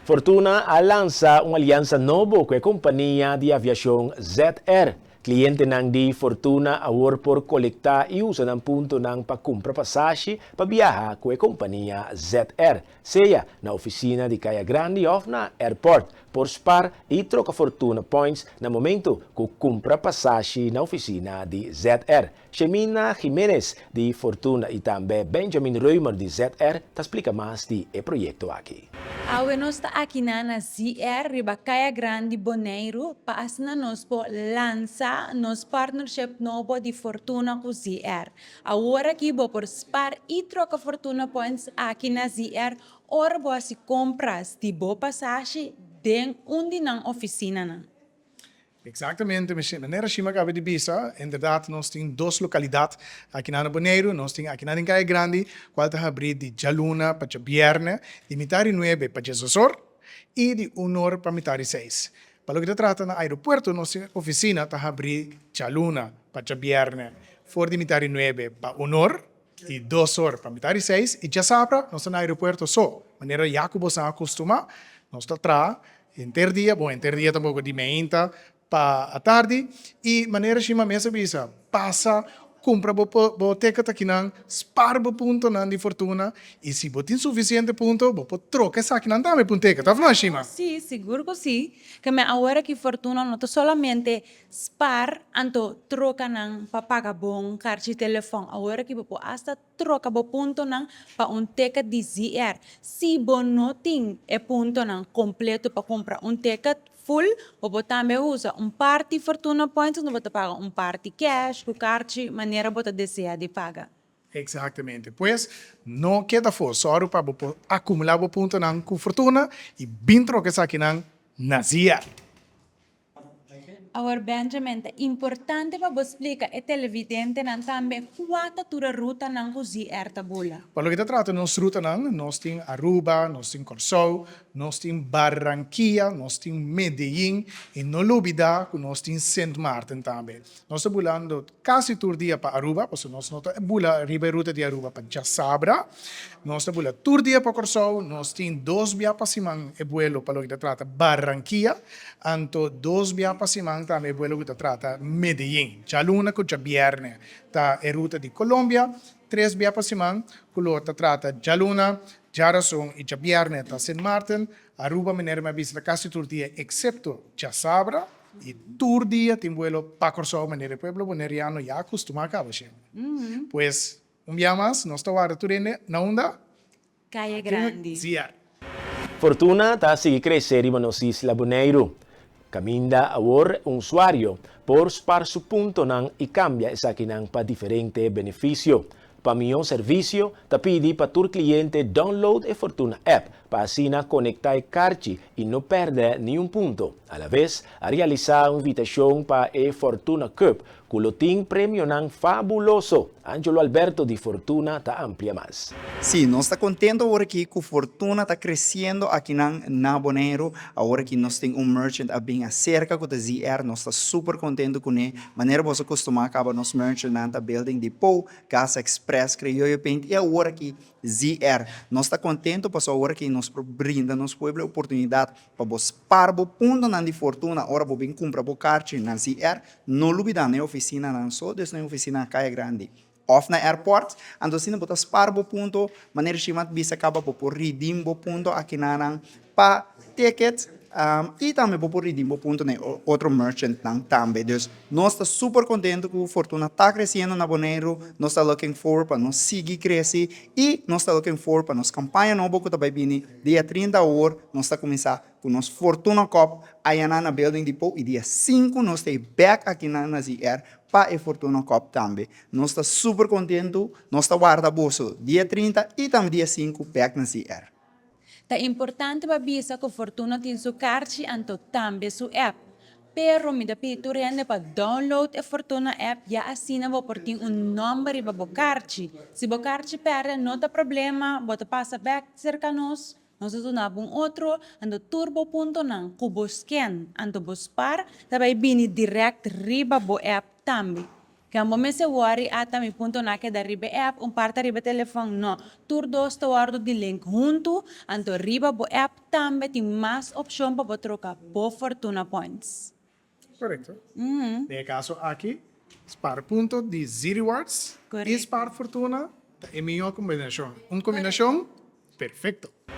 Fortuna lança uma aliança nova com a companhia de aviação ZR. Cliente ng di Fortuna award por colectar e usa ng punto ng pagkumpra passagem para viajar com a companhia ZR. Seja na oficina de Caia Grande ou na airport por spar e troca Fortuna points na momento que compra passagem na oficina de ZR. Xemina Jimenez de Fortuna e também Benjamin Reumer de ZR te explica mais de projeto aqui. Nós está aqui na ZR, riba Caia Grande, Bonaire, para nós po lança nos partnership novo de Fortuna com ZR. Agora aqui vou por spar e troca Fortuna points aqui na ZR, ora vou se compras de boa passagem den onde na oficina na. Exatamente, maneira chima que de bisa, inderdaad, nós temos duas localidades aqui na Bonaire, nós temos aqui na Caia Grande, qual está abrir de Jaluna para Viernes, de mitad 9 para Jesosor e de 1 hora para mitad 6. Para o que trata no aeroporto, nossa oficina está abrir Jaluna para Viernes, for de mitad 9 para 1 hora e 2 horas para mitad 6, e já sabra, nós no aeroporto só, maneira Jacobo se acostuma, nós está atrás, interdia também de meinta, para a tarde e maneira chima mesa bisa passa compra boteca aqui nan spar bo ponto nan de Fortuna e se botin suficiente ponto bo troca essa aqui nan dame ponteca tá falando chima Sí, seguro que sí. Que me ahora que Fortuna no solamente spar anto troca nang papaga bong karchi telefone. Ahora que bo hasta troca bo punto nang pa un ticket de ZR. Si bo noting e punto nang completo pa compra un ticket full, o também usa parte Fortuna Points, não bota paga parte cash, com carte, maneira bota desejar de pagar. Exatamente. Pois, não queda for, só para acumular o ponto nan com Fortuna e bem troca essa aqui nan na ZR. Agora, Benjamin, é importante para você explicar a televidente também qual a ruta não ZR tabula. Para o que trata nossa ruta nan, nós temos Aruba, nós temos Corsou, nós temos Barranquilla, nós temos Medellín e não olvidar que nós temos Saint Martin também. Nós estamos bulando quase todo dia para Aruba, porque nós não bula riba ruta de Aruba para Jasabra. Nós estamos bulando todo dia para Corsou, nós temos 2 viagens para Simão e vuelo para o que trata Barranquilla, anto 2 viagens para Simão também vuelo que trata Medellín. Já luna com já viernes tá a ruta de Colômbia, 3 viagens para Simão, que trata já luna, já razão e já viernes tá Saint Martin, Aruba maneira mais visita quase todo dia, excepto já Sabra e todo dia tem vuelo para Corsou maneira pueblo boneriano já acostuma a cabo. Pues dia mais nós estamos agora turene na onda Caia Grande. ZR. Fortuna está seguir crescer nas Islas Bonaire. Caminda agora usuário por spar su punto nan e cambia essa aqui nan para diferente benefício. Para melhor serviço, te pedi para tu cliente download a Fortuna app para assim conectar carchi e não perder nenhum ponto. A la vez, a realizar uma invitação para a Fortuna Cup, que lo tem prêmio nan fabuloso. Angelo Alberto de Fortuna está amplia mais. Sim, nós estamos contentes agora que a Fortuna está crescendo aqui na Bonaire. Agora que nós temos merchant bem acerca com a ZR, nós estamos super contentes com ele. Maneira você acostumar a nosso merchant na building depot, Casa Express, Criollo Paint, e agora que ZR. Nós estamos contentes porque agora que nós brinda nos pueblo a oportunidade para você parar o ponto de Fortuna, agora você vem comprar o carte na ZR, não olvidar na oficina, não só na oficina Caia Grande. Off na airport, ando sino botas parbo punto, maneira chimat bisa acaba por redeem bo punto aqui na pa tickets e também por redeem bo punto na outro merchant nang também. Dus nós está super contente com a Fortuna está crescendo na Bonaire, nós está looking forward para nós seguir crescer e nós está looking forward para nós campanha nova que vai vir dia 30 horas, nós está começar com nós Fortuna Cup aí na building depot e dia 5 nós está back aqui na ZR para a Fortuna Cup também. Nós está super contente, nós está guarda bolso dia 30 e também dia 5 back na ZR. É importante para bisa que Fortuna tem sua carte anto também sua app. Pero me dá piturende para download a Fortuna app já assina vou por ter número para o carte. Se o carte perde, não tem problema, bota passa back cerca nós. Nós usamos outro, ando turbo.nan, cubo scan, ando bospar, também vini direct riba bo app também. Que amo me se worry ata mi punto na que da ribe app, parte ribe telefone, no. Tur dos te guardo di link junto, anto riba bo app tambe ti mais opção para trocar bo Fortuna Points. Correcto. De caso aqui, Spar Punto de Z-Rewards Correcto. e Spar Fortuna, é a minha combinação. Uma combinação perfeito.